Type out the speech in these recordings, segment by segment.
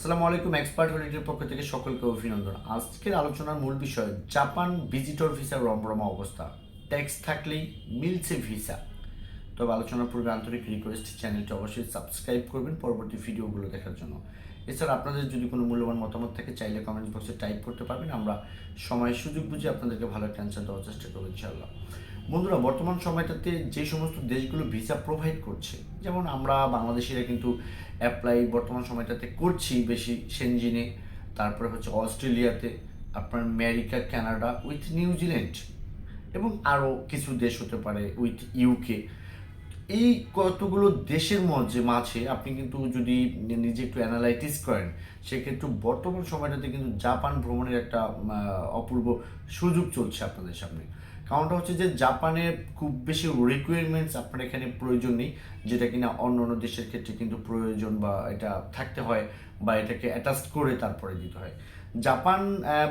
আসসালামু আলাইকুম। এক্সপার্ট হলিডের পক্ষ থেকে সকলকে অভিনন্দন। আজকের আলোচনার মূল বিষয় জাপান ভিজিটর ভিসার রমরমা অবস্থা। ট্যাক্স থাকলেই মিলছে ভিসা। তবে আলোচনার পূর্বে আন্তরিক রিকোয়েস্ট, চ্যানেলটি অবশ্যই সাবস্ক্রাইব করবেন পরবর্তী ভিডিওগুলো দেখার জন্য। এছাড়া আপনাদের যদি কোনো মূল্যবান মতামত থাকে চাইলে কমেন্ট বক্সে টাইপ করতে পারবেন। আমরা সময় সুযোগ বুঝে আপনাদেরকে ভালো একটা অ্যান্সার দেওয়ার চেষ্টা করবো ইনশাআল্লাহ। বন্ধুরা, বর্তমান সময়টাতে যে সমস্ত দেশগুলো ভিসা প্রোভাইড করছে, যেমন আমরা বাংলাদেশিরা কিন্তু অ্যাপ্লাই বর্তমান সময়টাতে করছি বেশি সেনজিনে, তারপরে হচ্ছে অস্ট্রেলিয়াতে, আপনার আমেরিকা, কানাডা উইথ নিউজিল্যান্ড এবং আরও কিছু দেশ হতে পারে উইথ ইউকে। এই কতগুলো দেশের মাঝে আপনি কিন্তু যদি নিজে একটু অ্যানালাইটিস করেন, সেক্ষেত্রে বর্তমান সময়টাতে কিন্তু জাপান ভ্রমণের একটা অপূর্ব সুযোগ চলছে আপনাদের সামনে। কারণটা হচ্ছে যে জাপানের খুব বেশি রিকোয়ারমেন্টস আপনার এখানে প্রয়োজন নেই, যেটা কিনা অন্য অন্য দেশের ক্ষেত্রে কিন্তু প্রয়োজন বা এটা থাকতে হয় বা এটাকে অ্যাটাচ করে তারপরে দিতে হয়। জাপান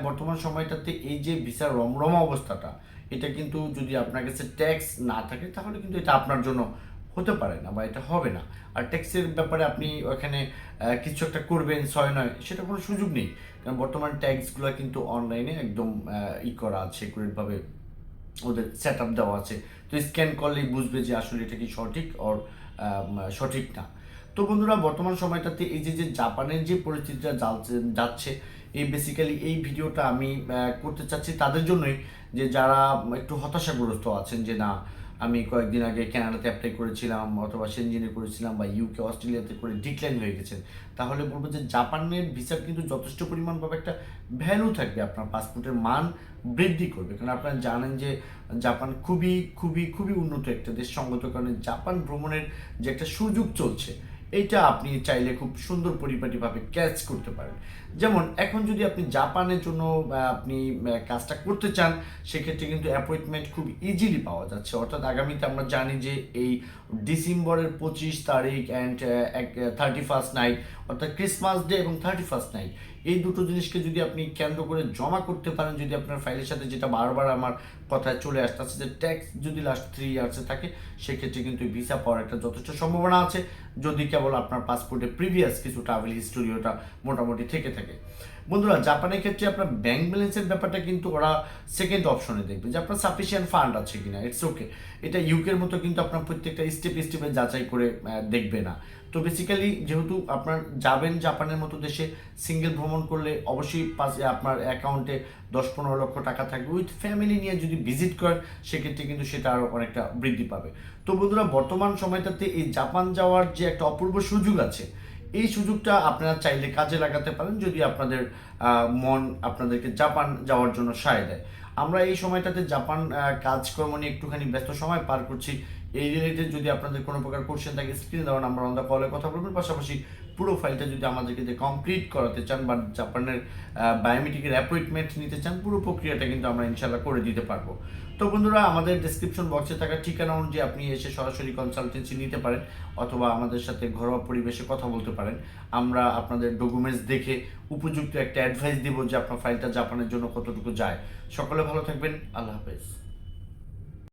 বর্তমান সময়টাতে এই যে ভিসার রমরমা অবস্থাটা, এটা কিন্তু যদি আপনার কাছে ট্যাক্স না থাকে তাহলে কিন্তু এটা আপনার জন্য হতে পারে না বা এটা হবে না। আর ট্যাক্সের ব্যাপারে আপনি ওখানে কিছু একটা করবেন 6-9, সেটা কোনো সুযোগ নেই। কারণ বর্তমান ট্যাক্সগুলো কিন্তু অনলাইনে একদম করা আছে, সিকিউরিটভাবে ওদের সেট আপ দেওয়া আছে। তো স্ক্যান করলেই বুঝবে যে আসলে এটা কি সঠিক ওর সঠিক না। তো বন্ধুরা, বর্তমান সময়টাতে এই যে জাপানের যে পরিস্থিতিটা যাচ্ছে, এই বেসিক্যালি এই ভিডিওটা আমি করতে চাচ্ছি তাদের জন্যই, যে যারা একটু হতাশাগ্রস্ত আছেন যে না, আমি কয়েকদিন আগে কানাডাতে অ্যাপ্লাই করেছিলাম অথবা সেনজেনে করেছিলাম বা ইউকে অস্ট্রেলিয়াতে করে ডিক্লাইন হয়ে গেছেন, তাহলে বলবো যে জাপানের ভিসার কিন্তু যথেষ্ট পরিমাণভাবে একটা ভ্যালু থাকবে, আপনার পাসপোর্টের মান বৃদ্ধি করবে। কারণ আপনারা জানেন যে জাপান খুবই খুবই খুবই উন্নত একটা দেশ, সঙ্গত কারণে জাপান ভ্রমণের যে একটা সুযোগ চলছে, এইটা আপনি চাইলে খুব সুন্দর পরিপাটিভাবে ক্যাচ করতে পারেন। যেমন এখন যদি আপনি জাপানের জন্য আপনি কাজটা করতে চান, সেক্ষেত্রে কিন্তু অ্যাপয়েন্টমেন্ট খুব ইজিলি পাওয়া যাচ্ছে। অর্থাৎ আগামীতে আমরা জানি যে এই ডিসেম্বরের 25 তারিখ অ্যান্ড 31 নাইট, অর্থাৎ ক্রিসমাস ডে এবং 31 নাইট, এই দুটো জিনিসকে যদি আপনি কেন্দ্র করে জমা করতে পারেন, যদি আপনার ফাইলের সাথে, যেটা বারবার আমার কথায় চলে আসতেছে যে ট্যাক্স যদি লাস্ট 3 ইয়ার্সে থাকে, সেক্ষেত্রে কিন্তু ভিসা পাওয়ার একটা যথেষ্ট সম্ভাবনা আছে, যদি কেবল আপনার পাসপোর্টে প্রিভিয়াস কিছু ট্রাভেল হিস্টোরি ওটা মোটামুটি থেকে থাকে। বন্ধুরা, জাপানের ক্ষেত্রে আপনার ব্যাংক ব্যালেন্সের ব্যাপারটা কিন্তু ওরা সেকেন্ড অপশনে দেখবে যে আপনার সাফিসিয়েন্ট ফান্ড আছে কিনা। ইটস ওকে, এটা ইউকের মতো কিন্তু আপনার প্রত্যেকটা স্টেপে যাচাই করে দেখবে না। তো বেসিক্যালি যেহেতু আপনার যাবেন জাপানের মতো দেশে, সিঙ্গেল ভ্রমণ করলে অবশ্যই আপনার অ্যাকাউন্টে 10-15 লক্ষ টাকা থাকবে। উইথ ফ্যামিলি নিয়ে যদি ভিজিট করেন, সেক্ষেত্রে কিন্তু সেটা আরও অনেকটা বৃদ্ধি পাবে। তো বন্ধুরা, বর্তমান সময়টাতে এই জাপান যাওয়ার যে একটা অপূর্ব সুযোগ আছে, এই সুযোগটা আপনারা চাইলে কাজে লাগাতে পারেন যদি আপনাদের মন আপনাদেরকে জাপান যাওয়ার জন্য সায় দেয়। আমরা এই সময়টাতে জাপান কাজকর্ম নিয়ে একটুখানি ব্যস্ত সময় পার করছি। এই রিলেটেড যদি আপনাদের কোনো প্রকার কোশ্চেন থাকে, স্ক্রিনে দেওয়া নাম্বার অন দ্য কলে কথা বলবেন। পাশাপাশি পুরো ফাইলটা যদি আমাদেরকে যে কমপ্লিট করাতে চান বা জাপানের বায়োমেট্রিকের অ্যাপয়েন্টমেন্ট নিতে চান, পুরো প্রক্রিয়াটা কিন্তু আমরা ইনশাল্লাহ করে দিতে পারবো। তো বন্ধুরা, আমাদের ডিসক্রিপশন বক্সে থাকা ঠিকানা অনুযায়ী আপনি এসে সরাসরি কনসালটেন্সি নিতে পারেন অথবা আমাদের সাথে ঘরোয়া পরিবেশে কথা বলতে পারেন। আমরা আপনাদের ডকুমেন্টস দেখে উপযুক্ত একটা অ্যাডভাইস দিব যে আপনার ফাইলটা জাপানের জন্য কতটুকু যায়। সকলে ভালো থাকবেন। আল্লাহ হাফেজ।